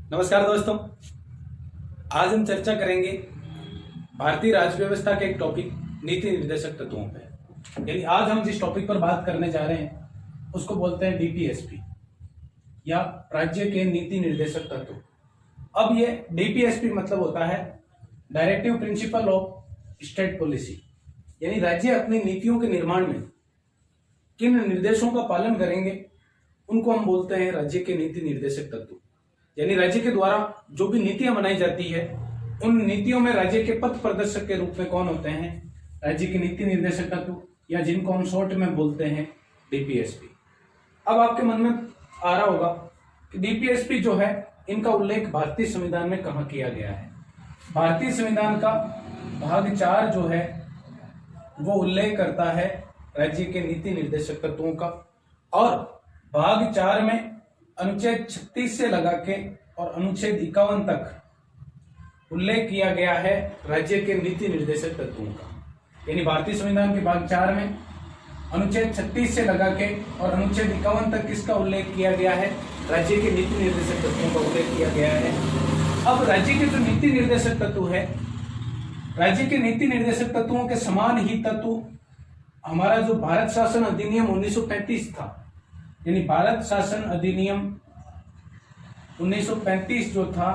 नमस्कार दोस्तों, आज हम चर्चा करेंगे भारतीय राज्य व्यवस्था के एक टॉपिक नीति निर्देशक तत्वों पे। यानी आज हम जिस टॉपिक पर बात करने जा रहे हैं उसको बोलते हैं डीपीएसपी या राज्य के नीति निर्देशक तत्व। अब ये डीपीएसपी मतलब होता है directive principle of state policy, यानी राज्य अपनी नीतियों के निर्माण में किन निर्देशों का पालन करेंगे उनको हम बोलते हैं राज्य के नीति निर्देशक तत्व। यानी राज्य के द्वारा जो भी नीतियां बनाई जाती है उन नीतियों में राज्य के पथ प्रदर्शक के रूप में कौन होते हैं? राज्य के नीति निर्देशक तत्व, या जिनको हम शॉर्ट में बोलते हैं डीपीएसपी। अब आपके मन में आ रहा होगा कि डीपीएसपी जो है इनका उल्लेख भारतीय संविधान में कहाँ किया गया है। भारतीय संविधान का भाग 4 जो है वो उल्लेख करता है राज्य के नीति निर्देशक तत्वों का, और भाग 4 में अनुच्छेद 36 से लगा के और अनुच्छेद 51 तक उल्लेख किया गया है राज्य के नीति निर्देशक तत्वों का। यानी भारतीय संविधान के भाग 4 में अनुच्छेद 36 से लगा के और अनुच्छेद 51 तक किसका उल्लेख किया गया है? राज्य के नीति निर्देशक तत्वों का उल्लेख किया गया है। अब राज्य के जो नीति निर्देशक तत्व है, राज्य के नीति निर्देशक तत्वों के समान ही तत्व हमारा जो भारत शासन अधिनियम 1935 था, यानी भारत शासन अधिनियम 1935 जो था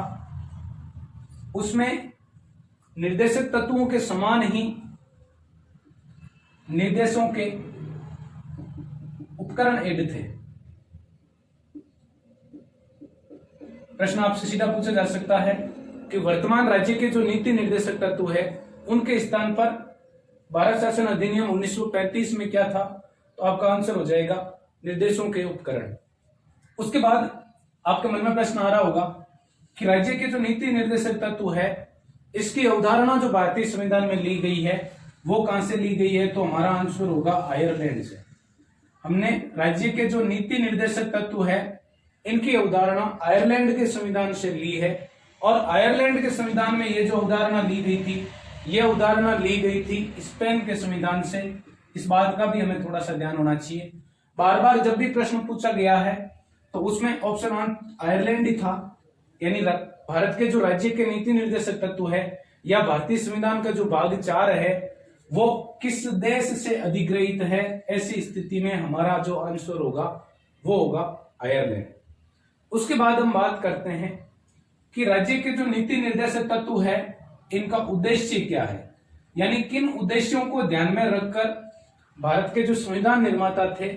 उसमें निर्देशक तत्वों के समान ही निर्देशों के उपकरण ऐड थे। प्रश्न आपसे सीधा पूछा जा सकता है कि वर्तमान राज्य के जो नीति निर्देशक तत्व है उनके स्थान पर भारत शासन अधिनियम 1935 में क्या था? तो आपका आंसर हो जाएगा निर्देशों के उपकरण। उसके बाद आपके मन में प्रश्न आ रहा होगा कि राज्य के जो नीति निर्देशक तत्व है इसकी अवधारणा जो भारतीय संविधान में ली गई है वो कहां से ली गई है? तो हमारा आंसर होगा आयरलैंड से। हमने राज्य के जो नीति निर्देशक तत्व है इनकी अवधारणा आयरलैंड के संविधान से ली है, और आयरलैंड के संविधान में ये जो अवधारणा ली गई थी ये अवधारणा ली गई थी स्पेन के संविधान से। इस बात का भी हमें थोड़ा सा ध्यान होना चाहिए। बार बार जब भी प्रश्न पूछा गया है तो उसमें ऑप्शन 1 आयरलैंड ही था। यानी भारत के जो राज्य के नीति निर्देशक तत्व है या भारतीय संविधान का जो भाग 4 है वो किस देश से अधिग्रहित है, ऐसी स्थिति में हमारा जो आंसर होगा वो होगा आयरलैंड। उसके बाद हम बात करते हैं कि राज्य के जो नीति निर्देशक तत्व है इनका उद्देश्य क्या है, यानी किन उद्देश्यों को ध्यान में रखकर भारत के जो संविधान निर्माता थे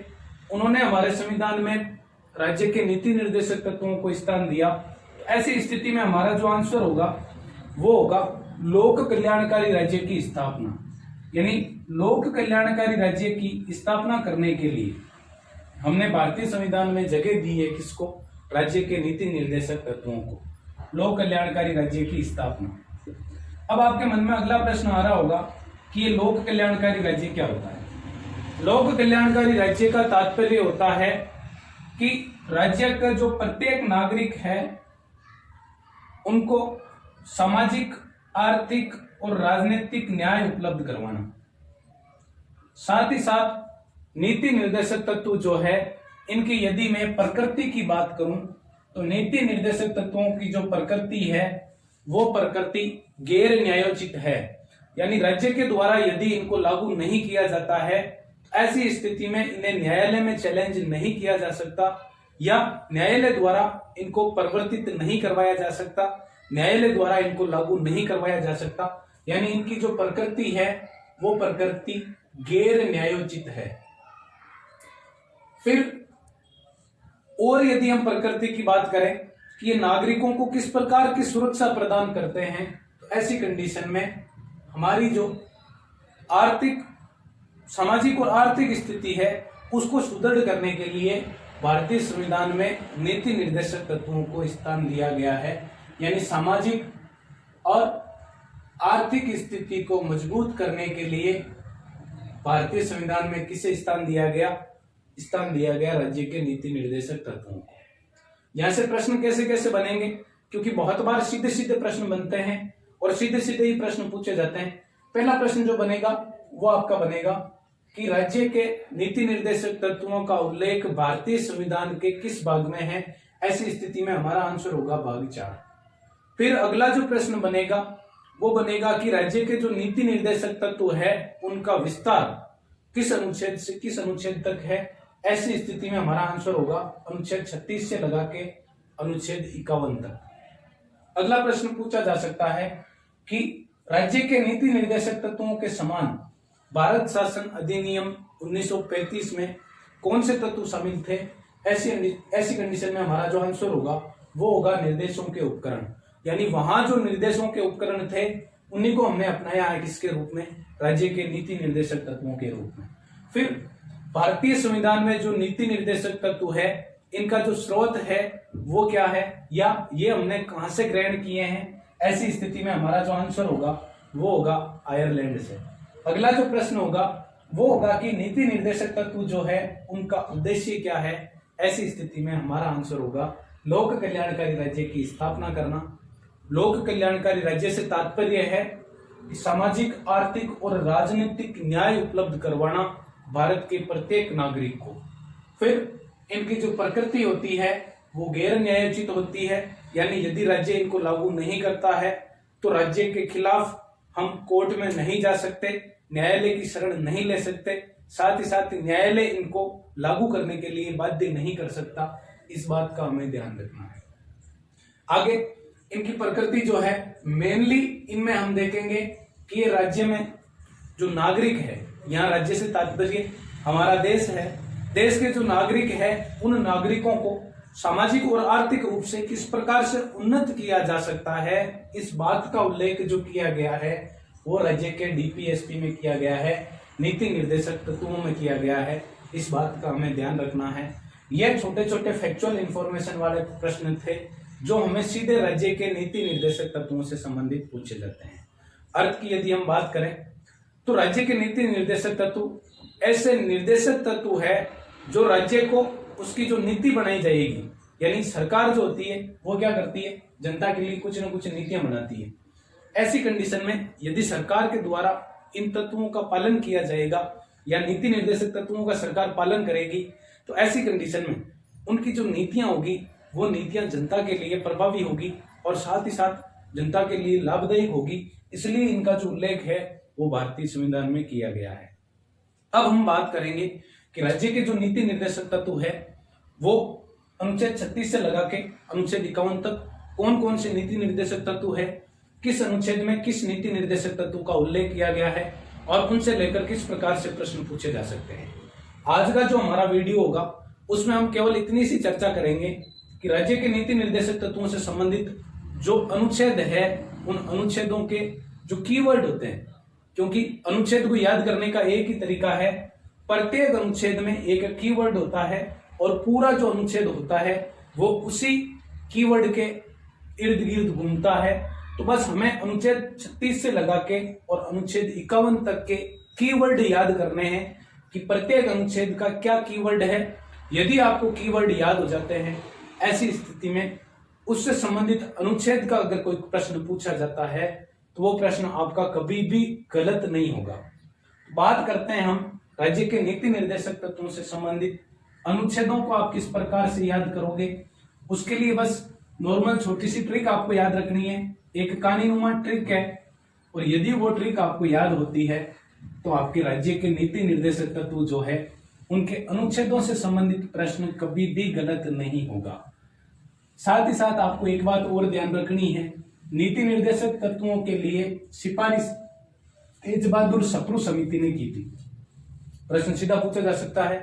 उन्होंने हमारे संविधान में राज्य के नीति निर्देशक तत्वों को स्थान दिया। तो ऐसी स्थिति में हमारा जो आंसर होगा वो होगा लोक कल्याणकारी राज्य की स्थापना। यानी लोक कल्याणकारी राज्य की स्थापना करने के लिए हमने भारतीय संविधान में जगह दी है किसको? राज्य के नीति निर्देशक तत्वों को, लोक कल्याणकारी राज्य की स्थापना। अब आपके मन में अगला प्रश्न आ रहा होगा कि ये लोक कल्याणकारी राज्य क्या होता है? लोक कल्याणकारी राज्य का तात्पर्य होता है कि राज्य का जो प्रत्येक नागरिक है उनको सामाजिक, आर्थिक और राजनीतिक न्याय उपलब्ध करवाना। साथ ही साथ नीति निर्देशक तत्व जो है इनकी यदि मैं प्रकृति की बात करूं तो नीति निर्देशक तत्वों की जो प्रकृति है वो प्रकृति गैर न्यायोचित है। यानी राज्य के द्वारा यदि इनको लागू नहीं किया जाता है ऐसी स्थिति में इन्हें न्यायालय में चैलेंज नहीं किया जा सकता या न्यायालय द्वारा इनको परिवर्तित नहीं करवाया जा सकता, न्यायालय द्वारा इनको लागू नहीं करवाया जा सकता। यानी इनकी जो प्रकृति है वो प्रकृति गैर न्यायोचित है। फिर और यदि हम प्रकृति की बात करें कि ये नागरिकों को किस प्रकार की सुरक्षा प्रदान करते हैं, तो ऐसी कंडीशन में हमारी जो आर्थिक, सामाजिक और आर्थिक स्थिति है उसको सुदृढ़ करने के लिए भारतीय संविधान में नीति निर्देशक तत्वों को स्थान दिया गया है। यानी सामाजिक और आर्थिक स्थिति को मजबूत करने के लिए भारतीय संविधान में किसे स्थान दिया गया? स्थान दिया गया राज्य के नीति निर्देशक तत्वों को। यहां से प्रश्न कैसे कैसे बनेंगे, क्योंकि बहुत बार सीधे सीधे प्रश्न बनते हैं और सीधे सीधे ही प्रश्न पूछे जाते हैं। पहला प्रश्न जो बनेगा वो आपका बनेगा कि राज्य के नीति निर्देशक तत्वों का उल्लेख भारतीय संविधान के किस भाग में है, ऐसी स्थिति में हमारा आंसर होगा भाग 4। फिर अगला जो प्रश्न बनेगा वो बनेगा कि राज्य के जो नीति निर्देशक तत्व है उनका विस्तार किस अनुच्छेद से किस अनुच्छेद तक है। ऐसी स्थिति में हमारा आंसर होगा अनुच्छेद 36 से लगा के अनुच्छेद 51 तक। अगला प्रश्न पूछा जा सकता है कि राज्य के नीति निर्देशक तत्वों के समान भारत शासन अधिनियम 1935 में कौन से तत्व शामिल थे। ऐसी कंडीशन में हमारा जो आंसर होगा वो होगा निर्देशों के उपकरण, यानी वहां जो निर्देशों के उपकरण थे उन्हीं को हमने अपनाया है किसके रूप में, राज्य के नीति निर्देशक तत्वों के रूप में। फिर भारतीय संविधान में जो नीति निर्देशक तत्व है इनका जो स्रोत है वो क्या है, या ये हमने कहां से ग्रहण किए हैं। ऐसी स्थिति में हमारा जो आंसर होगा वो होगा आयरलैंड से। अगला जो प्रश्न होगा वो होगा कि नीति निर्देशक तत्व जो है उनका उद्देश्य क्या है। ऐसी स्थिति में हमारा आंसर होगा लोक कल्याणकारी राज्य की स्थापना करना। लोक कल्याणकारी राज्य से तात्पर्य है कि सामाजिक, आर्थिक और राजनीतिक न्याय उपलब्ध करवाना भारत के प्रत्येक नागरिक को। फिर इनकी जो प्रकृति होती है वो गैर न्यायोचित होती है, यानी यदि राज्य इनको लागू नहीं करता है तो राज्य के खिलाफ हम कोर्ट में नहीं जा सकते, न्यायालय की शरण नहीं ले सकते, साथ ही साथ न्यायालय इनको लागू करने के लिए बाध्य नहीं कर सकता। इस बात का हमें ध्यान रखना है। आगे इनकी प्रकृति जो है मेनली इनमें हम देखेंगे कि ये राज्य में जो नागरिक है, यहाँ राज्य से तात्पर्य हमारा देश है, देश के जो नागरिक है उन नागरिकों को सामाजिक और आर्थिक रूप से किस प्रकार से उन्नत किया जा सकता है, इस बात का उल्लेख जो किया गया है वो राज्य के डीपीएसपी में किया गया है, नीति निर्देशक तत्वों में किया गया है। इस बात का हमें ध्यान रखना है। यह छोटे छोटे फैक्चुअल इंफॉर्मेशन वाले प्रश्न थे जो हमें सीधे राज्य के नीति निर्देशक तत्वों से संबंधित पूछे जाते हैं। अर्थ की यदि हम बात करें तो राज्य के नीति निर्देशक तत्व ऐसे निर्देशक तत्व है जो राज्य को उसकी जो नीति बनाई जाएगी, यानी सरकार जो होती है वो क्या करती है, जनता के लिए कुछ न कुछ नीतियां बनाती है। ऐसी कंडीशन में यदि सरकार के द्वारा इन तत्वों का पालन किया जाएगा या नीति निर्देशक तत्वों का सरकार पालन करेगी तो ऐसी कंडीशन में उनकी जो नीतियां होगी वो नीतियां जनता के लिए प्रभावी होगी और साथ ही साथ जनता के लिए लाभदायक होगी। इसलिए इनका जो उल्लेख है वो भारतीय संविधान में किया गया है। अब हम बात करेंगे कि राज्य के जो नीति निर्देशक तत्व है वो अनुच्छेद 36 से लगा के अनुच्छेद 51 तक कौन कौन से नीति निर्देशक तत्व है, किस अनुच्छेद में किस नीति निर्देशक तत्व का उल्लेख किया गया है और उनसे लेकर किस प्रकार से प्रश्न पूछे जा सकते हैं। आज का जो हमारा वीडियो होगा उसमें हम केवल इतनी सी चर्चा करेंगे कि राज्य के नीति निर्देशक तत्वों से संबंधित जो अनुच्छेद है उन अनुच्छेदों के जो कीवर्ड होते हैं, क्योंकि अनुच्छेद को याद करने का एक ही तरीका है, प्रत्येक अनुच्छेद में एक कीवर्ड होता है और पूरा जो अनुच्छेद होता है वो उसी कीवर्ड के इर्द गिर्द घूमता है। तो बस हमें अनुच्छेद 36 से लगा के और अनुच्छेद 51 तक के कीवर्ड याद करने हैं कि प्रत्येक अनुच्छेद का क्या कीवर्ड है। यदि आपको कीवर्ड याद हो जाते हैं ऐसी स्थिति में उससे संबंधित अनुच्छेद का अगर कोई प्रश्न पूछा जाता है तो वो प्रश्न आपका कभी भी गलत नहीं होगा। बात करते हैं हम राज्य के नीति निर्देशक तत्वों से संबंधित अनुच्छेदों को आप किस प्रकार से याद करोगे। उसके लिए बस नॉर्मल छोटी सी ट्रिक आपको याद रखनी है, एक कानीनुमा ट्रिक है, और यदि वो ट्रिक आपको याद होती है तो आपके राज्य के नीति निर्देशक तत्व जो है उनके अनुच्छेदों से संबंधित प्रश्न कभी भी गलत नहीं होगा। साथ ही साथ आपको एक बात और ध्यान रखनी है, नीति निर्देशक तत्वों के लिए सिफारिश तेज बहादुर सप्रू समिति ने की थी। प्रश्न सीधा पूछा जा सकता है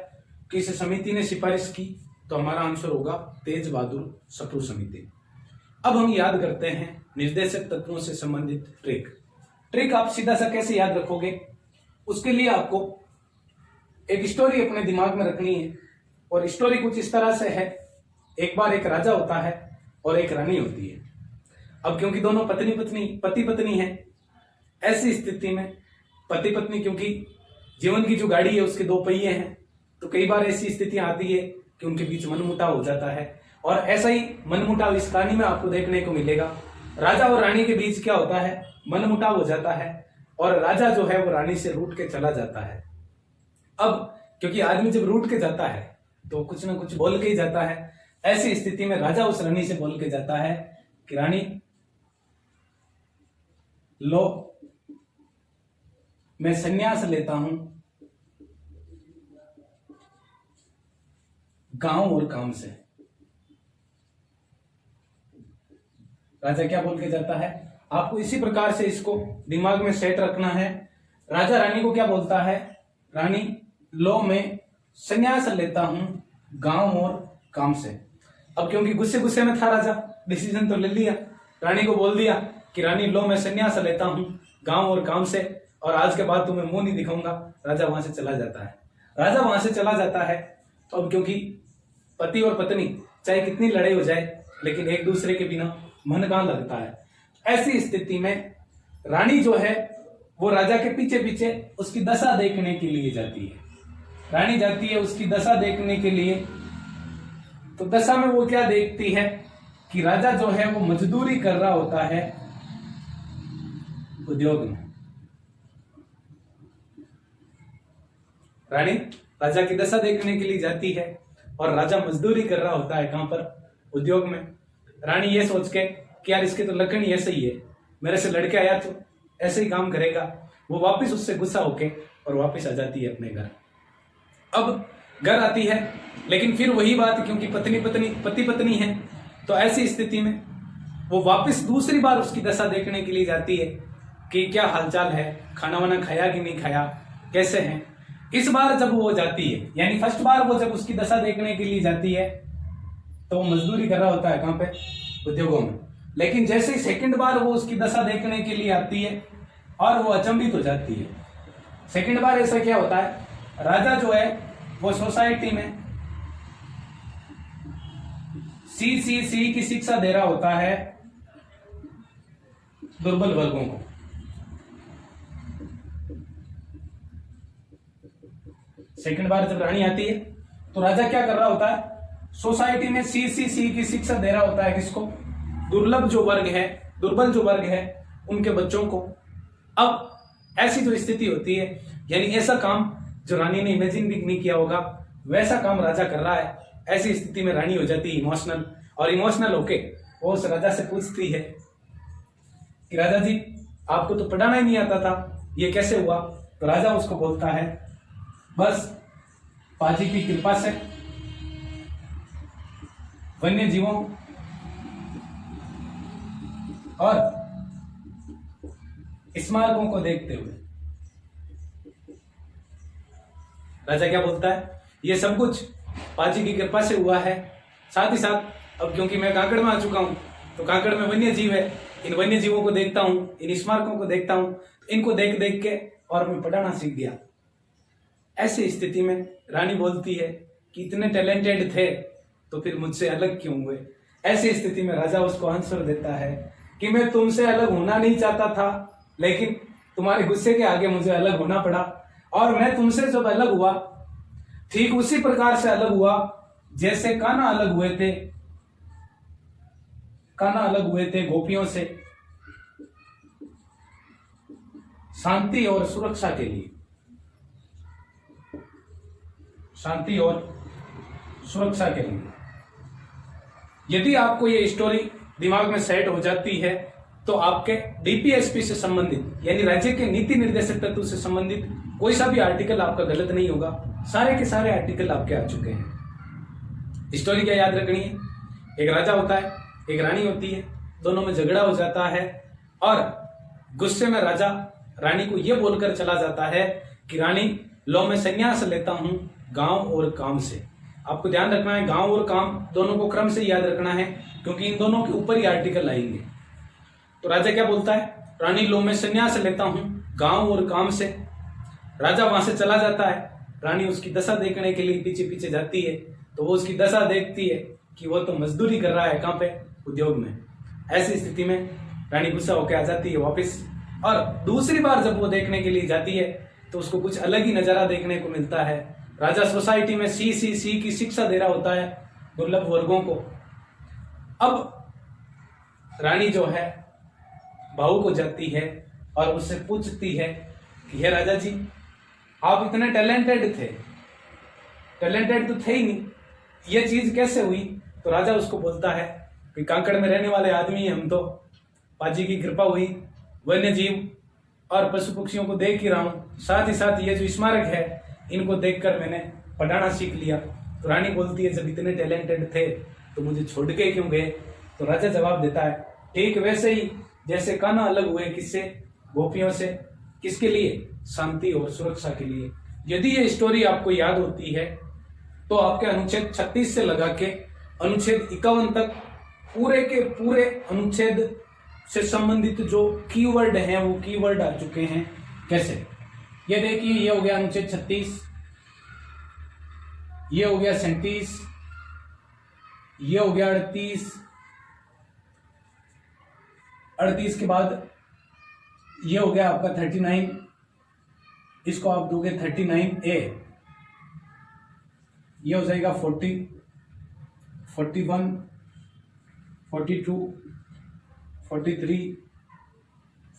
कि इस समिति ने सिफारिश की, तो हमारा आंसर होगा तेज बहादुर सप्रू समिति। अब हम याद करते हैं निर्देशक तत्वों से संबंधित ट्रिक आप सीधा सा कैसे याद रखोगे। उसके लिए आपको एक स्टोरी अपने दिमाग में रखनी है और स्टोरी कुछ इस तरह से है, एक बार एक राजा होता है और एक रानी होती है। अब क्योंकि दोनों पति पत्नी है, ऐसी स्थिति में पति पत्नी क्योंकि जीवन की जो गाड़ी है उसके दो पहिए हैं, तो कई बार ऐसी स्थितियां आती है कि उनके बीच मनमुटाव हो जाता है। और ऐसा ही मनमुटाव इस कहानी में आपको देखने को मिलेगा। राजा और रानी के बीच क्या होता है, मनमुटाव हो जाता है और राजा जो है वो रानी से रूठ के चला जाता है। अब क्योंकि आदमी जब रूठ के जाता है तो कुछ ना कुछ बोल के ही जाता है, ऐसी स्थिति में राजा उस रानी से बोल के जाता है कि रानी लो, मैं संन्यास लेता हूं गांव और काम से। राजा क्या बोल के जाता है, आपको इसी प्रकार से इसको दिमाग में सेट रखना है। राजा रानी को क्या बोलता है, रानी लो, मैं संन्यास लेता हूं गांव और काम से। अब क्योंकि गुस्से गुस्से में था राजा, डिसीजन तो ले लिया, रानी को बोल दिया कि रानी लो, मैं संन्यास लेता हूं गांव और काम से, और आज के बाद तुम्हें मुंह नहीं दिखाऊंगा। राजा वहां से चला जाता है। राजा वहां से चला जाता है तो अब क्योंकि पति और पत्नी चाहे कितनी लड़ाई हो जाए लेकिन एक दूसरे के बिना मन कहां लगता है। ऐसी स्थिति में रानी जो है वो राजा के पीछे पीछे उसकी दशा देखने के लिए जाती है। रानी जाती है उसकी दशा देखने के लिए, तो दशा में वो क्या देखती है कि राजा जो है वो मजदूरी कर रहा होता है उद्योग में। रानी राजा की दशा देखने के लिए जाती है और राजा मजदूरी कर रहा होता है कहां पर, उद्योग में। रानी ये सोच के कि यार इसके तो लक्षण ऐसे ही है, मेरे से लड़के आया तो ऐसे ही काम करेगा, वो वापस उससे गुस्सा होके और वापस आ जाती है अपने घर। अब घर आती है लेकिन फिर वही बात, क्योंकि पति पत्नी है, तो ऐसी स्थिति में वो वापस दूसरी बार उसकी दशा देखने के लिए जाती है कि क्या हालचाल है, खाना वाना खाया कि नहीं खाया, कैसे हैं। इस बार जब वो जाती है, यानी फर्स्ट बार वो जब उसकी दशा देखने के लिए जाती है तो वो मजदूरी कर रहा होता है कहां पे, उद्योगों में। लेकिन जैसे ही सेकंड बार वो उसकी दशा देखने के लिए आती है और वो अचंभित हो जाती है। सेकंड बार ऐसा क्या होता है, राजा जो है वो सोसाइटी में सी की शिक्षा दे रहा होता है दुर्बल वर्गों को। सेकंड बार जब रानी आती है तो राजा क्या कर रहा होता है, सोसाइटी में सी की शिक्षा दे रहा होता है किसको, दुर्लभ जो वर्ग है, दुर्बल जो वर्ग है उनके बच्चों को। अब ऐसी जो स्थिति होती है, यानी ऐसा काम जो रानी ने इमेजिन भी नहीं किया होगा वैसा काम राजा कर रहा है। ऐसी स्थिति में रानी हो जाती है इमोशनल, और इमोशनल होके वो उस राजा से पूछती है कि राजा जी आपको तो पढ़ाना ही नहीं आता था, ये कैसे हुआ। तो राजा उसको बोलता है बस पाजी की कृपा से वन्य जीवों और स्मारकों को देखते हुए। राजा क्या बोलता है, ये सब कुछ पाजी की कृपा से हुआ है, साथ ही साथ अब क्योंकि मैं कांकड़ में आ चुका हूं तो कांकड़ में वन्य जीव है, इन वन्य जीवों को देखता हूं, इन स्मारकों को देखता हूं, इनको देख देख के और मैं पढ़ाना सीख गया। ऐसी स्थिति में रानी बोलती है कि इतने टैलेंटेड थे तो फिर मुझसे अलग क्यों हुए। ऐसी स्थिति में राजा उसको आंसर देता है कि मैं तुमसे अलग होना नहीं चाहता था, लेकिन तुम्हारे गुस्से के आगे मुझे अलग होना पड़ा, और मैं तुमसे जब अलग हुआ ठीक उसी प्रकार से अलग हुआ जैसे कान्हा अलग हुए थे, गोपियों से शांति और सुरक्षा के लिए, शांति और सुरक्षा के लिए। यदि आपको ये स्टोरी दिमाग में सेट हो जाती है तो आपके डीपीएसपी से संबंधित यानी राज्य के नीति निर्देशक तत्व से संबंधित कोई सा भी आर्टिकल आपका गलत नहीं होगा। सारे के सारे आर्टिकल आपके आ चुके हैं। स्टोरी क्या याद रखनी है, एक राजा होता है, एक रानी होती है, दोनों में झगड़ा हो जाता है और गुस्से में राजा रानी को यह बोलकर चला जाता है कि रानी लो, मैं संन्यास लेता हूं गांव और काम से। आपको ध्यान रखना है, गांव और काम दोनों को क्रम से याद रखना है क्योंकि इन दोनों के ऊपर ही आर्टिकल आएंगे। तो राजा क्या बोलता है, रानी लो, मैं संन्यास लेता हूं गांव और काम से। राजा वहां से चला जाता है। रानी उसकी दशा देखने के लिए पीछे पीछे जाती है तो वो उसकी दशा देखती है कि वो तो मजदूरी कर रहा है कहां पे, उद्योग में। ऐसी स्थिति में रानी गुस्सा होकर आ जाती है वापिस, और दूसरी बार जब वो देखने के लिए जाती है तो उसको कुछ अलग ही नजारा देखने को मिलता है। राजा सोसाइटी में सी की शिक्षा दे रहा होता है दुर्लभ वर्गों को। अब रानी जो है भावुक हो जाती है और उससे पूछती है कि हे राजा जी, आप इतने टैलेंटेड तो थे ही नहीं, ये चीज कैसे हुई तो राजा उसको बोलता है कि कांकड़ में रहने वाले आदमी हम तो, पाजी की कृपा हुई, वन्य जीव और पशु पक्षियों को देख ही रहा हूँ, साथ ही साथ ये जो स्मारक है इनको देखकर मैंने पढ़ाना सीख लिया। तो रानी बोलती है जब इतने टैलेंटेड थे तो मुझे छोड़ के क्यों गए? तो राजा जवाब देता है ठीक वैसे ही जैसे कान्हा अलग हुए किससे? गोपियों से। किसके लिए? शांति और सुरक्षा के लिए। यदि ये स्टोरी आपको याद होती है तो आपके अनुच्छेद 36 से लगा के अनुच्छेद 51 तक पूरे के पूरे अनुच्छेद से संबंधित जो कीवर्ड हैं वो कीवर्ड आ चुके हैं। कैसे? ये देखिए, ये हो गया अनुच्छेद 36, ये हो गया 37, ये हो गया 38 के बाद ये हो गया आपका 39, इसको आप दोगे 39A, ये हो जाएगा 40, 41, 42, 43,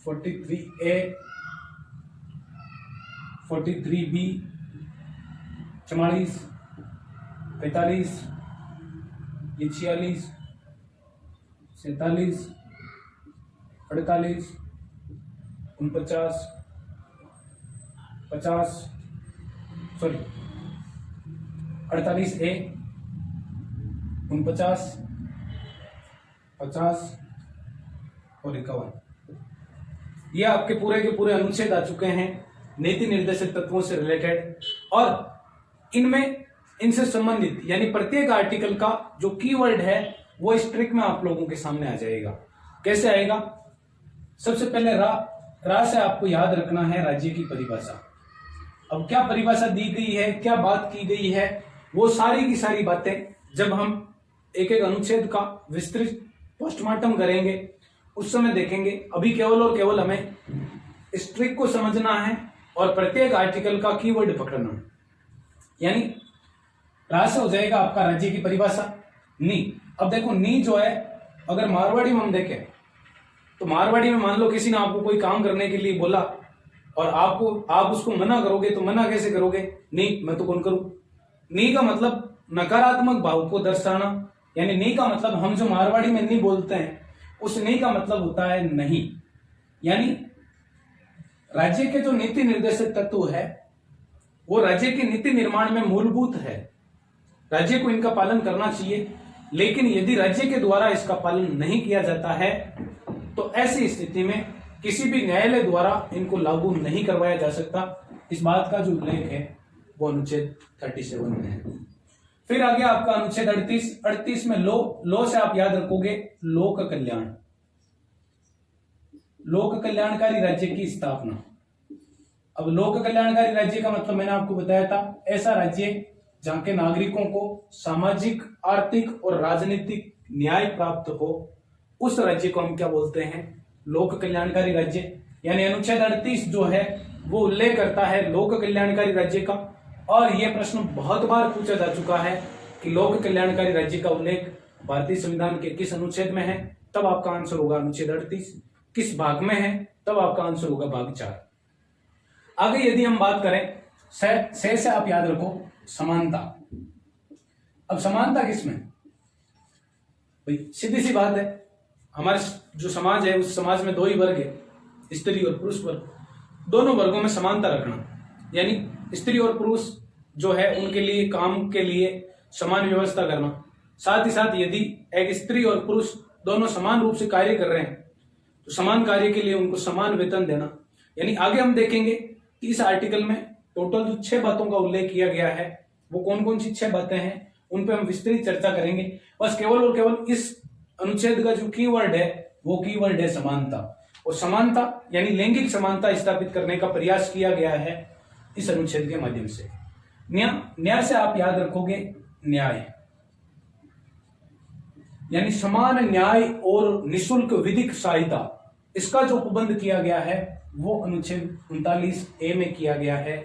43A, 43B, 44, 45, ये 46, 47, 48, 49, 50, 48A, 49, 50 और 51। ये आपके पूरे के पूरे अनुच्छेद आ चुके हैं नीति निर्देशक तत्वों से रिलेटेड, और इनसे संबंधित यानी प्रत्येक आर्टिकल का जो कीवर्ड है वो इस ट्रिक में आप लोगों के सामने आ जाएगा। कैसे आएगा? सबसे पहले रा से आपको याद रखना है राज्य की परिभाषा। अब क्या परिभाषा दी गई है, क्या बात की गई है, वो सारी की सारी बातें जब हम एक एक अनुच्छेद का विस्तृत पोस्टमार्टम करेंगे उस समय देखेंगे। अभी केवल और केवल हमें इस ट्रिक को समझना है और प्रत्येक आर्टिकल का कीवर्ड पकड़ना है। यानी रा से हो जाएगा आपका राज्य की परिभाषा। नी, अब देखो नी जो है अगर मारवाड़ी में हम देखें तो मारवाड़ी में मान लो किसी ने आपको कोई काम करने के लिए बोला और आप उसको मना करोगे तो मना कैसे करोगे? नहीं, मैं तो कौन करूं। नी का मतलब नकारात्मक भाव को दर्शाना, यानी नी का मतलब हम जो मारवाड़ी में नहीं बोलते हैं उस नी का मतलब होता है नहीं। यानी राज्य के जो नीति निर्देशक तत्व है वो राज्य के नीति निर्माण में मूलभूत है, राज्य को इनका पालन करना चाहिए। लेकिन यदि राज्य के द्वारा इसका पालन नहीं किया जाता है तो ऐसी स्थिति में किसी भी न्यायालय द्वारा इनको लागू नहीं करवाया जा सकता। इस बात का जो उल्लेख है वो अनुच्छेद 37 में है। फिर आ गया आपका अनुच्छेद 38 में लो से आप याद रखोगे लोक कल्याण, लोक कल्याणकारी राज्य की स्थापना। अब लोक कल्याणकारी राज्य का मतलब मैंने आपको बताया था, ऐसा राज्य जहां के नागरिकों को सामाजिक, आर्थिक और राजनीतिक न्याय प्राप्त हो, उस राज्य को हम क्या बोलते हैं? लोक कल्याणकारी राज्य। यानी अनुच्छेद 38 जो है वो उल्लेख करता है लोक कल्याणकारी राज्य का। और यह प्रश्न बहुत बार पूछा जा चुका है कि लोक कल्याणकारी राज्य का उल्लेख भारतीय संविधान के किस अनुच्छेद में है? तब आपका आंसर होगा अनुच्छेद 38। किस भाग में है? तब आपका आंसर होगा भाग 4। आगे यदि हम बात करें से आप याद रखो समानता। अब समानता किसमें? भाई सीधी सी बात है, हमारे जो समाज है उस समाज में दो ही वर्ग है, स्त्री और पुरुष वर्ग। दोनों वर्गों में समानता रखना, यानी स्त्री और पुरुष जो है उनके लिए काम के लिए समान व्यवस्था करना। साथ ही साथ यदि एक स्त्री और पुरुष दोनों समान रूप से कार्य कर रहे हैं तो समान कार्य के लिए उनको समान वेतन देना। यानी आगे हम देखेंगे कि इस आर्टिकल में टोटल जो 6 बातों का उल्लेख किया गया है वो कौन कौन सी 6 बातें हैं उन पे हम विस्तृत चर्चा करेंगे। बस केवल और केवल इस अनुच्छेद का जो कीवर्ड है वो कीवर्ड है समानता। और समानता यानी लैंगिक समानता स्थापित करने का प्रयास किया गया है इस अनुच्छेद के माध्यम से। न्याय से आप याद रखोगे न्याय, यानी समान न्याय और निशुल्क विधिक सहायता। इसका जो उपबंध किया गया है वो अनुच्छेद 39A में किया गया है।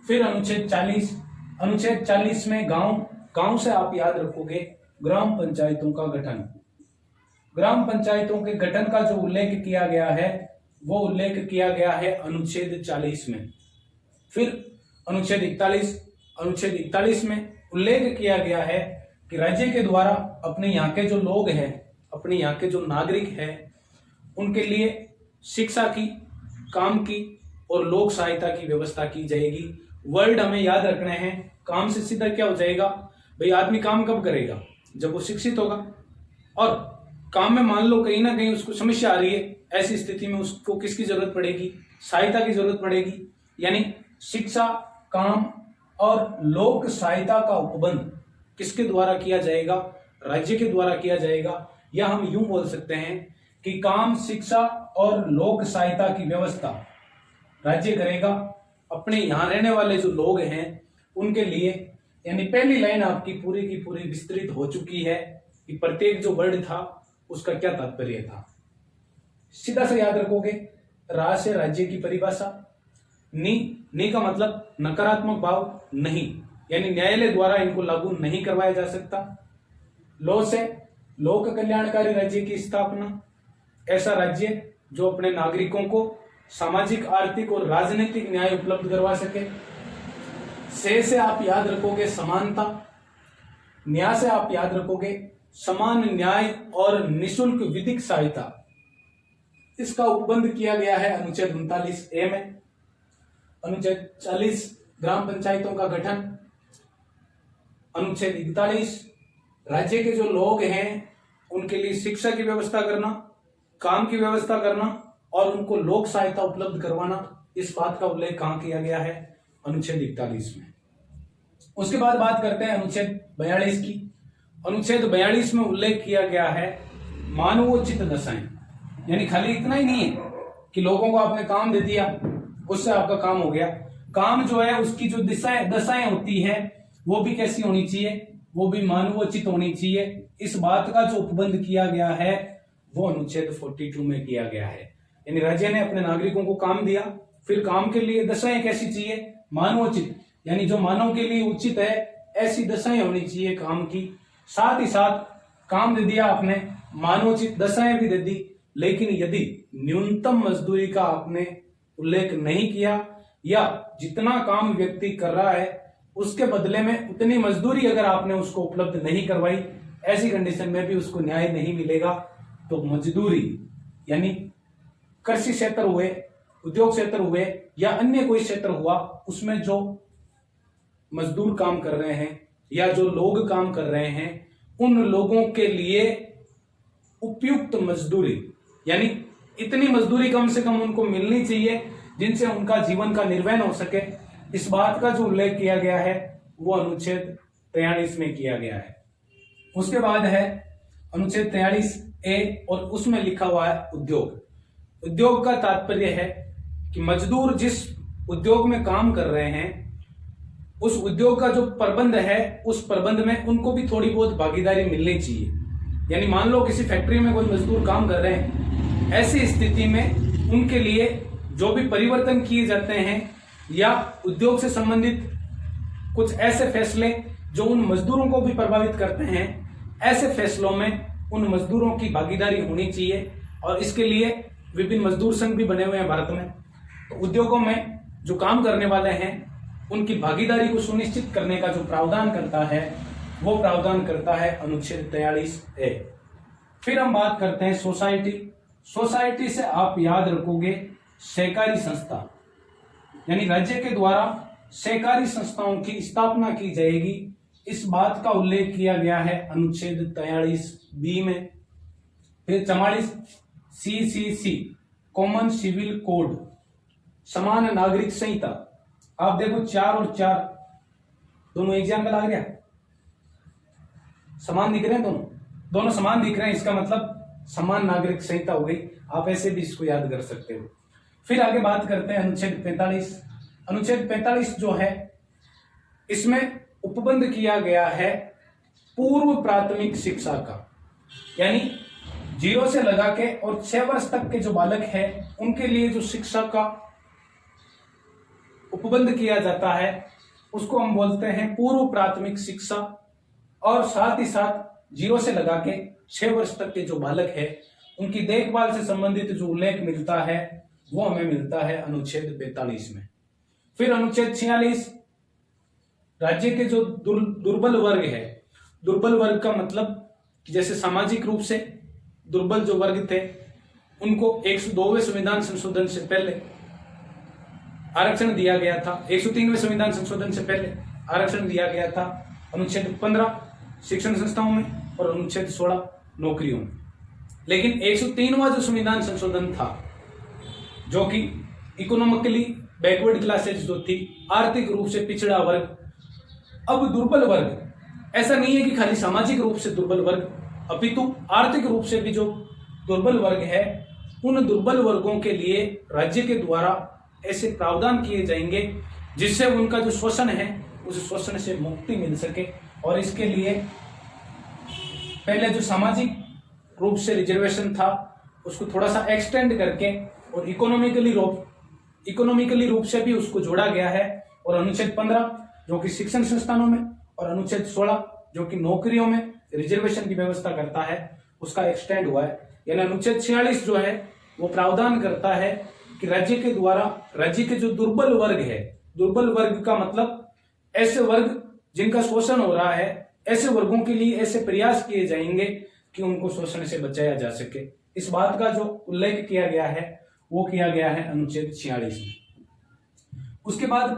फिर अनुच्छेद 40 में गांव से आप याद रखोगे ग्राम पंचायतों का गठन। ग्राम पंचायतों के गठन का जो उल्लेख किया गया है वो उल्लेख किया गया है अनुच्छेद 40 में। फिर अनुच्छेद 41 में उल्लेख किया गया है कि कि राज्य के द्वारा अपने यहाँ के जो लोग हैं, अपने यहाँ के जो नागरिक हैं, उनके लिए शिक्षा की, काम की और लोक सहायता की व्यवस्था की जाएगी। वर्ड हमें याद रखने हैं। काम से सीधा क्या हो जाएगा भाई, आदमी काम कब करेगा, जब वो शिक्षित होगा। और काम में मान लो कहीं ना कहीं उसको समस्या आ रही है, ऐसी स्थिति में उसको किसकी जरूरत पड़ेगी, सहायता की जरूरत पड़ेगी। यानी शिक्षा, काम और लोक सहायता का उपबंध किसके द्वारा किया जाएगा, राज्य के द्वारा किया जाएगा। या हम यूं बोल सकते हैं कि काम, शिक्षा और लोक सहायता की व्यवस्था राज्य करेगा अपने यहां रहने वाले जो लोग हैं उनके लिए। यानी पहली लाइन आपकी पूरी की पूरी विस्तृत हो चुकी है कि प्रत्येक जो वर्ड था उसका क्या तात्पर्य था। सीधा से याद रखोगे, रा से राज्य की परिभाषा, नी का मतलब नकारात्मक भाव, नहीं, यानी न्यायालय द्वारा इनको लागू नहीं करवाया जा सकता। लो से लोक कल्याणकारी राज्य की स्थापना, ऐसा राज्य जो अपने नागरिकों को सामाजिक, आर्थिक और राजनीतिक न्याय उपलब्ध करवा सके। से आप याद रखोगे समानता, न्याय से आप याद रखोगे समान न्याय और निशुल्क विधिक सहायता। इसका उपबंध किया गया है अनुच्छेद 39A में। अनुच्छेद 40 ग्राम पंचायतों का गठन। अनुच्छेद 41 राज्य के जो लोग हैं उनके लिए शिक्षा की व्यवस्था करना, काम की व्यवस्था करना और उनको लोक सहायता उपलब्ध करवाना। इस बात का उल्लेख कहां किया गया है, अनुच्छेद 41 में। उसके बाद बात करते हैं अनुच्छेद 42 की। अनुच्छेद 42 में उल्लेख किया गया है मानवोचित दशाएं। यानी खाली इतना ही नहीं है कि लोगों को आपने काम दे दिया उससे आपका काम हो गया। काम जो है उसकी जो दशाएं होती है वो भी कैसी होनी चाहिए, वो भी मानवोचित होनी चाहिए। इस बात का जो उपबंध किया गया है वो अनुच्छेद 42 में किया गया है। यानी राज्य ने अपने नागरिकों को काम दिया, फिर काम के लिए दशाएं कैसी चाहिए, मानवोचित, यानी जो मानव के लिए उचित है ऐसी दशाएं होनी चाहिए काम की। साथ ही साथ काम दे दिया आपने, मानवोचित दशाएं भी दे दी, लेकिन यदि न्यूनतम मजदूरी का आपने उल्लेख नहीं किया या जितना काम व्यक्ति कर रहा है उसके बदले में उतनी मजदूरी अगर आपने उसको उपलब्ध नहीं करवाई, ऐसी कंडीशन में भी उसको न्याय नहीं मिलेगा। तो मजदूरी यानी कृषि क्षेत्र हुए, उद्योग क्षेत्र हुए या अन्य कोई क्षेत्र हुआ, उसमें जो मजदूर काम कर रहे हैं या जो लोग काम कर रहे हैं उन लोगों के लिए उपयुक्त मजदूरी, यानी इतनी मजदूरी कम से कम उनको मिलनी चाहिए जिनसे उनका जीवन का निर्वहन हो सके। इस बात का जो उल्लेख किया गया है वो अनुच्छेद 43 में किया गया है। उसके बाद है अनुच्छेद 43A और उसमें लिखा हुआ है उद्योग। उद्योग का तात्पर्य है कि मजदूर जिस उद्योग में काम कर रहे हैं उस उद्योग का जो प्रबंध है उस प्रबंध में उनको भी थोड़ी बहुत भागीदारी मिलनी चाहिए। यानी मान लो किसी फैक्ट्री में कोई मजदूर काम कर रहे हैं, ऐसी स्थिति में उनके लिए जो भी परिवर्तन किए जाते हैं या उद्योग से संबंधित कुछ ऐसे फैसले जो उन मजदूरों को भी प्रभावित करते हैं, ऐसे फैसलों में उन मजदूरों की भागीदारी होनी चाहिए। और इसके लिए विभिन्न मजदूर संघ भी बने हुए हैं भारत में। तो उद्योगों में जो काम करने वाले हैं उनकी भागीदारी को सुनिश्चित करने का जो प्रावधान करता है वो प्रावधान करता है अनुच्छेद 43A। फिर हम बात करते हैं सोसाइटी। सोसाइटी से आप याद रखोगे सहकारी संस्था, यानी राज्य के द्वारा सहकारी संस्थाओं की स्थापना की जाएगी। इस बात का उल्लेख किया गया है अनुच्छेद 43B में। फिर 44 CCC कॉमन सिविल कोड, समान नागरिक संहिता। आप देखो 4 और 4 दोनों एक जगह लग गया, समान दिख रहे हैं, दोनों समान दिख रहे हैं, इसका मतलब समान नागरिक संहिता हो गई। आप ऐसे भी इसको याद कर सकते हो। फिर आगे बात करते हैं अनुच्छेद 45। अनुच्छेद 45 जो है इसमें उपबंध किया गया है पूर्व प्राथमिक शिक्षा का, यानी 0 से लगा के और 6 वर्ष तक के जो बालक है उनके लिए जो शिक्षा का उपबंध किया जाता है उसको हम बोलते हैं पूर्व प्राथमिक शिक्षा। और साथ ही साथ 0 से लगा के 6 वर्ष तक के जो बालक है उनकी देखभाल से संबंधित जो उल्लेख मिलता है वो हमें मिलता है अनुच्छेद 45 में। फिर अनुच्छेद 46 राज्य के जो दुर्बल वर्ग है, दुर्बल वर्ग का मतलब जैसे सामाजिक रूप से दुर्बल जो वर्ग थे उनको 102वें संविधान संशोधन से पहले आरक्षण दिया गया था। 103वें संविधान संशोधन से पहले आरक्षण दिया गया था अनुच्छेद 15 शिक्षण संस्थाओं में और अनुच्छेद 16 नौकरियों में। लेकिन 103वां जो संविधान संशोधन था, जो कि इकोनॉमिकली बैकवर्ड क्लासेज जो थी, आर्थिक रूप से पिछड़ा वर्ग, अब दुर्बल वर्ग, ऐसा नहीं है कि खाली सामाजिक रूप से दुर्बल वर्ग, अपितु आर्थिक रूप से भी जो दुर्बल वर्ग है, उन दुर्बल वर्गों के लिए राज्य के द्वारा ऐसे प्रावधान किए जाएंगे जिससे उनका जो शोषण है उस शोषण से मुक्ति मिल सके। और इसके लिए पहले जो सामाजिक रूप से रिजर्वेशन था उसको थोड़ा सा एक्सटेंड करके और इकोनॉमिकली रूप से भी उसको जोड़ा गया है। और अनुच्छेद 15 जो कि शिक्षण संस्थानों में और अनुच्छेद 16 जो कि नौकरियों में रिजर्वेशन की व्यवस्था करता है उसका एक्सटेंड हुआ है। यानी अनुच्छेद 46 जो है वो प्रावधान करता है कि राज्य के द्वारा राज्य के जो दुर्बल वर्ग है, दुर्बल वर्ग का मतलब ऐसे वर्ग जिनका शोषण हो रहा है, ऐसे वर्गों के लिए ऐसे प्रयास किए जाएंगे कि उनको शोषण से बचाया जा सके। इस बात का जो उल्लेख किया गया है वो किया गया है अनुच्छेद 46 में। उसके बाद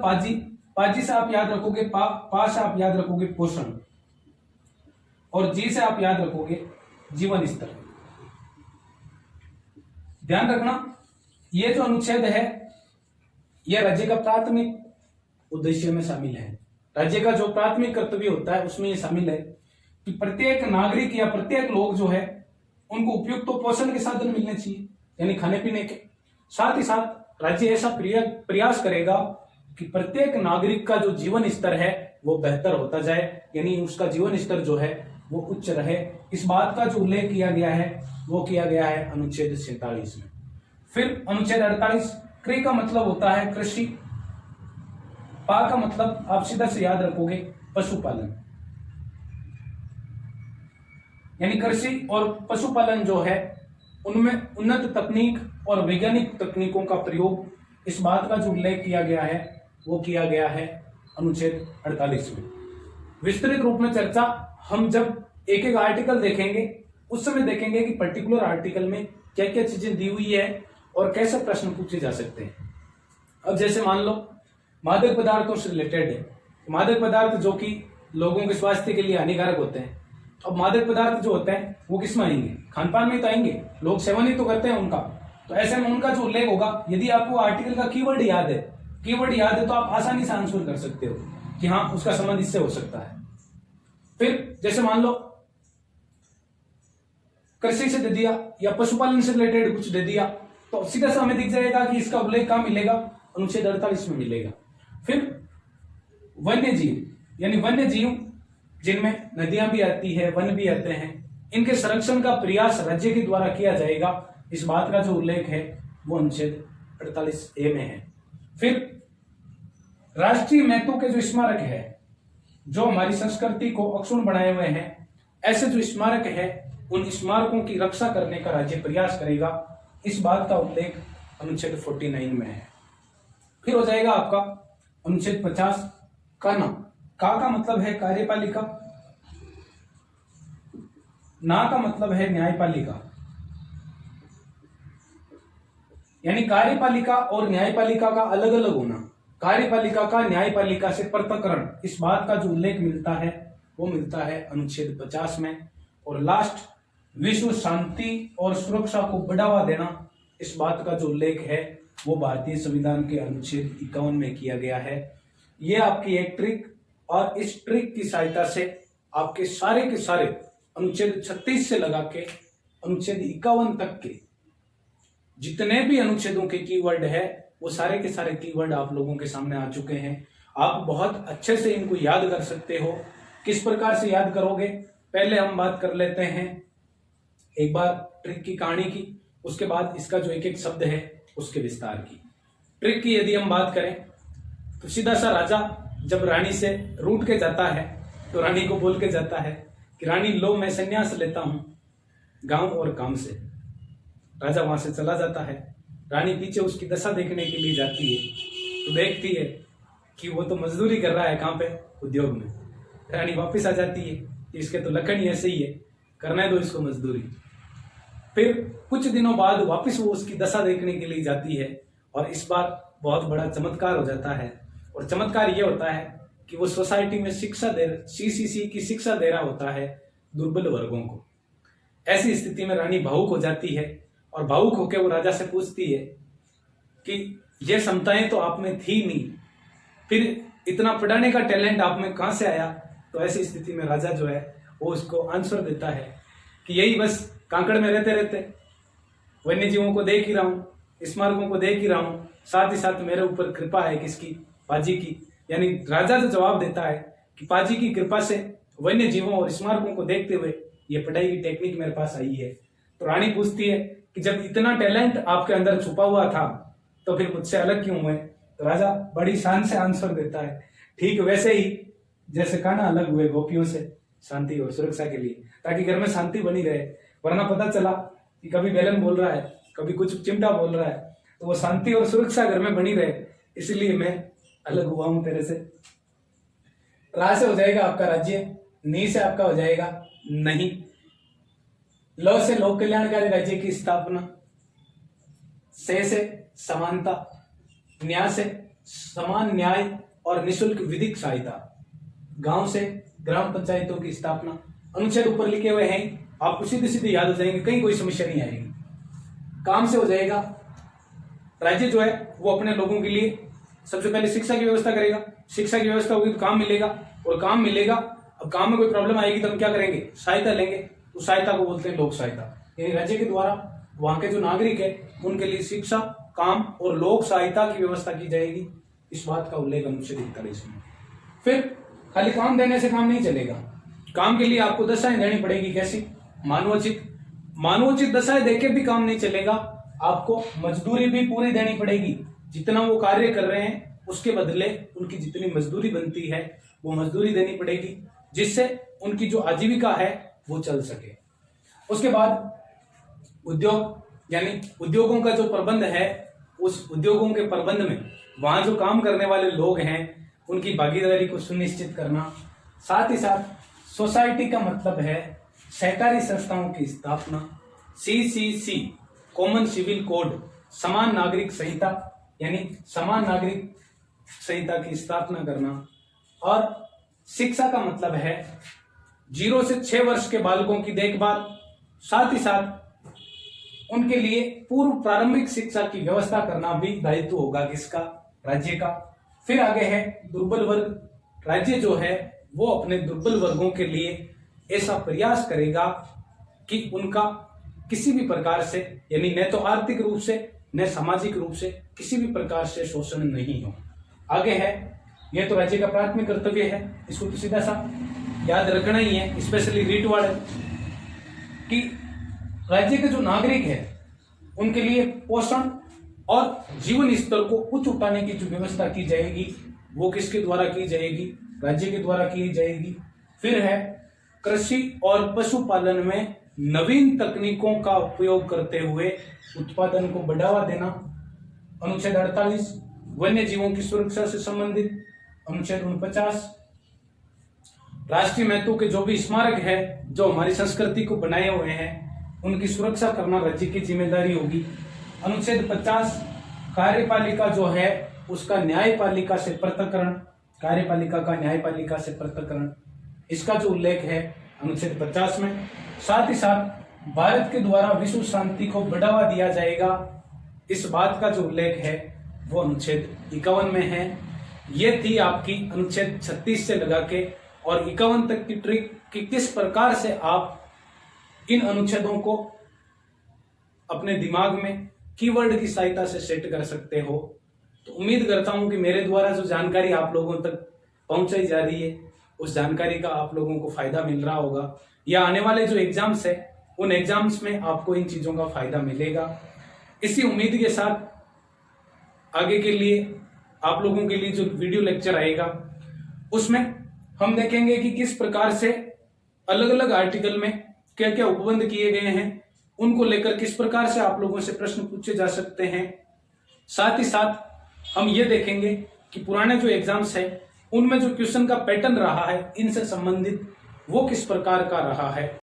पाजी से आप याद रखोगे पा से आप याद रखोगे पोषण और जी से आप याद रखोगे जीवन स्तर। ध्यान रखना ये जो अनुच्छेद है यह राज्य का प्राथमिक उद्देश्य में शामिल है। राज्य का जो प्राथमिक कर्तव्य होता है उसमें यह शामिल है कि प्रत्येक नागरिक या प्रत्येक लोग जो है उनको उपयुक्त तो पोषण के साधन मिलने चाहिए, यानी खाने पीने के। साथ ही साथ राज्य ऐसा प्रयास करेगा कि प्रत्येक नागरिक का जो जीवन स्तर है वो बेहतर होता जाए, यानी उसका जीवन स्तर जो है वो उच्च रहे। इस बात का जो उल्लेख किया गया है वो किया गया है अनुच्छेद 47 में। फिर अनुच्छेद 48 कृ का मतलब होता है कृषि, पा का मतलब आप सीधा से याद रखोगे पशुपालन, यानी कृषि और पशुपालन जो है उनमें उन्नत तकनीक और वैज्ञानिक तकनीकों का प्रयोग, इस बात का जो उल्लेख किया गया है वो किया गया है अनुच्छेद 48 में। विस्तृत रूप में चर्चा हम जब एक एक आर्टिकल देखेंगे उस समय देखेंगे कि पर्टिकुलर आर्टिकल में क्या क्या चीजें दी हुई है और कैसे प्रश्न पूछे जा सकते हैं। अब जैसे मान लो मादक पदार्थों से रिलेटेड है, मादक पदार्थ जो कि लोगों के स्वास्थ्य के लिए हानिकारक होते हैं। अब मादक पदार्थ जो होते हैं वो किस में आएंगे? खान पान में तो आएंगे, लोग सेवन ही तो करते हैं उनका। तो ऐसे में उनका जो उल्लेख होगा, यदि आपको आर्टिकल का कीवर्ड याद है तो आप आसानी से आंसर कर सकते हो कि हाँ उसका संबंध इससे हो सकता है। फिर जैसे मान लो कृषि से दे दिया या पशुपालन से रिलेटेड कुछ दे दिया तो सीधा सा हमें दिख जाएगा कि इसका उल्लेख कहां मिलेगा? अनुच्छेद 48 में मिलेगा। फिर वन्य जीव, यानी वन्य जीव जिनमें नदियां भी आती है, वन भी आते हैं, इनके संरक्षण का प्रयास राज्य के द्वारा किया जाएगा। इस बात का जो उल्लेख है वो अनुच्छेद 48A में है। फिर राष्ट्रीय महत्व के जो स्मारक है, जो हमारी संस्कृति को अक्षुण्ण बनाए हुए हैं, ऐसे जो स्मारक है उन स्मारकों की रक्षा करने का राज्य प्रयास करेगा। इस बात का उल्लेख अनुच्छेद 49 में है। फिर हो जाएगा आपका अनुच्छेद 50 का मतलब है कार्यपालिका, ना का मतलब है न्यायपालिका, यानी कार्यपालिका और न्यायपालिका का अलग अलग होना, कार्यपालिका का न्यायपालिका से पृथक्करण, इस बात का जो उल्लेख मिलता है वो मिलता है अनुच्छेद 50 में। और लास्ट विश्व शांति और सुरक्षा को बढ़ावा देना, इस बात का जो उल्लेख है वो भारतीय संविधान के अनुच्छेद 51 में किया गया है। ये आपकी एक ट्रिक, और इस ट्रिक की सहायता से आपके सारे के सारे अनुच्छेद 36 से लगा के अनुच्छेद 51 तक के जितने भी अनुच्छेदों के कीवर्ड है वो सारे के सारे कीवर्ड आप लोगों के सामने आ चुके हैं। आप बहुत अच्छे से इनको याद कर सकते हो। किस प्रकार से याद करोगे, पहले हम बात कर लेते हैं एक बार ट्रिक की कहानी की, उसके बाद इसका जो एक एक शब्द है उसके विस्तार की। ट्रिक की यदि हम बात करें तो सीधा सा राजा जब रानी से रूठ के जाता है तो रानी को बोल के जाता है कि रानी लो मैं संन्यास लेता हूं गांव और काम से। राजा वहां से चला जाता है। रानी पीछे उसकी दशा देखने के लिए जाती है तो देखती है कि वो तो मजदूरी कर रहा है, कहां पे? उद्योग में। रानी वापस आ जाती है, इसके तो लक्षण ही ऐसे ही है, करने दो इसको मजदूरी। फिर कुछ दिनों बाद वापस वो उसकी दशा देखने के लिए जाती है और इस बार बहुत बड़ा चमत्कार हो जाता है। और चमत्कार ये होता है कि वो सोसाइटी में शिक्षा सीसीसी की शिक्षा दे रहा होता है दुर्बल वर्गों को। ऐसी स्थिति में रानी भावुक हो जाती है और भावुक होकर वो राजा से पूछती है कि ये क्षमताएं तो आप में थी नहीं, फिर इतना पढ़ाने का टैलेंट आप में कहां से आया? तो ऐसी स्थिति में राजा जो है वो उसको आंसर देता है कि यही बस कांकड़ में रहते रहते वन्य जीवों को देख ही रहा हूँ, स्मारकों को देख ही रहा हूँ, साथ ही साथ मेरे ऊपर कृपा है किसकी? पाजी की। यानी राजा जो जवाब देता है कि पाजी की कृपा से वन्य जीवों और स्मारकों को देखते हुए ये पढ़ाई की टेक्निक मेरे पास आई है। तो रानी पूछती है कि जब इतना टैलेंट आपके अंदर छुपा हुआ था तो फिर मुझसे अलग क्यों हुए? तो राजा बड़ी शान से आंसर देता है, ठीक वैसे ही जैसे कान्हा अलग हुए गोपियों से शांति और सुरक्षा के लिए, ताकि घर में शांति बनी रहे। वरना पता चला कि कभी बेलन बोल रहा है, कभी कुछ चिमटा बोल रहा है, तो वो शांति और सुरक्षा घर में बनी रहे, इसलिए मैं अलग हुआ हूं तेरे से। रा से हो जाएगा आपका राज्य, नी से आपका हो जाएगा नहीं। लो से लोक कल्याणकारी राज्य की स्थापना, से समानता, न्याय से समान न्याय और निशुल्क विधिक सहायता, गांव से ग्राम पंचायतों की स्थापना। अनुच्छेद ऊपर लिखे हुए हैं, आपको सीधे सीधे याद हो जाएंगे, कहीं कोई समस्या नहीं आएगी। काम से हो जाएगा, राज्य जो है वो अपने लोगों के लिए सबसे पहले शिक्षा की व्यवस्था करेगा, शिक्षा की व्यवस्था होगी तो काम मिलेगा, और काम मिलेगा, अब काम में कोई प्रॉब्लम आएगी तो हम क्या करेंगे? सहायता लेंगे, तो सहायता को बोलते हैं लोक सहायता। यानी राज्य के द्वारा वहां के जो नागरिक है उनके लिए शिक्षा, काम और लोक सहायता की व्यवस्था की जाएगी। इस बात का उल्लेख अनुच्छेद 41 में। फिर खाली काम देने से काम नहीं चलेगा, काम के लिए आपको दशाएं देनी पड़ेगी। कैसी? मानवोचित दशाएं देके भी काम नहीं चलेगा, आपको मजदूरी भी पूरी देनी पड़ेगी। जितना वो कार्य कर रहे हैं उसके बदले उनकी जितनी मजदूरी बनती है वो मजदूरी देनी पड़ेगी, जिससे उनकी जो आजीविका है वो चल सके। उसके बाद उद्योग, यानी उद्योगों का जो प्रबंध है, उस उद्योगों के प्रबंध में वहां जो काम करने वाले लोग हैं उनकी भागीदारी को सुनिश्चित करना। साथ ही साथ सोसाइटी का मतलब है सहकारी संस्थाओं की स्थापना। सीसीसी कॉमन सिविल कोड, समान नागरिक संहिता, यानी समान नागरिक संहिता की स्थापना करना। और शिक्षा का मतलब है 0 से 6 वर्ष के बालकों की देखभाल, साथ ही साथ उनके लिए पूर्व प्रारंभिक शिक्षा की व्यवस्था करना भी दायित्व होगा किसका? राज्य का। फिर आगे है दुर्बल वर्ग। राज्य जो है वो अपने दुर्बल वर्गों के लिए ऐसा प्रयास करेगा कि उनका किसी भी प्रकार से, यानी न तो आर्थिक रूप से न सामाजिक रूप से किसी भी प्रकार से शोषण नहीं हो। आगे है, यह तो राज्य का प्राथमिक कर्तव्य है, इसको तो सीधा सा याद रखना ही है, स्पेशली रीट वार्ड, कि राज्य के जो नागरिक है उनके लिए पोषण और जीवन स्तर को उच्च उठाने की जो व्यवस्था की जाएगी वो किसके द्वारा की जाएगी? राज्य के द्वारा की जाएगी। फिर है कृषि और पशुपालन में नवीन तकनीकों का उपयोग करते हुए उत्पादन को बढ़ावा देना। अनुच्छेद 48 वन्य जीवों की सुरक्षा से संबंधित। अनुच्छेद 49 राष्ट्रीय महत्व के जो भी स्मारक है जो हमारी संस्कृति को बनाए हुए हैं उनकी सुरक्षा करना राज्य की जिम्मेदारी होगी। अनुच्छेद 50 कार्यपालिका जो है उसका न्यायपालिका से पृथक्करण, कार्यपालिका का न्यायपालिका से पृथक्करण, इसका जो उल्लेख है अनुच्छेद 50 में। साथ ही साथ भारत के द्वारा विश्व शांति को बढ़ावा दिया जाएगा, इस बात का जो उल्लेख है वो अनुच्छेद 51 में है। ये थी आपकी अनुच्छेद 36 से लगा के और 51 तक की ट्रिक कि किस प्रकार से आप इन अनुच्छेदों को अपने दिमाग में कीवर्ड की सहायता से सेट कर सकते हो। तो उम्मीद करता हूं कि मेरे द्वारा जो जानकारी आप लोगों तक पहुंचाई जा रही है उस जानकारी का आप लोगों को फायदा मिल रहा होगा, या आने वाले जो एग्जाम्स है उन एग्जाम्स में आपको इन चीजों का फायदा मिलेगा। इसी उम्मीद के साथ आगे के लिए आप लोगों के लिए जो वीडियो लेक्चर आएगा उसमें हम देखेंगे कि किस प्रकार से अलग अलग आर्टिकल में क्या क्या उपबंध किए गए हैं, उनको लेकर किस प्रकार से आप लोगों से प्रश्न पूछे जा सकते हैं। साथ ही साथ हम ये देखेंगे कि पुराने जो एग्जाम्स है उनमें जो क्वेश्चन का पैटर्न रहा है इनसे संबंधित वो किस प्रकार का रहा है।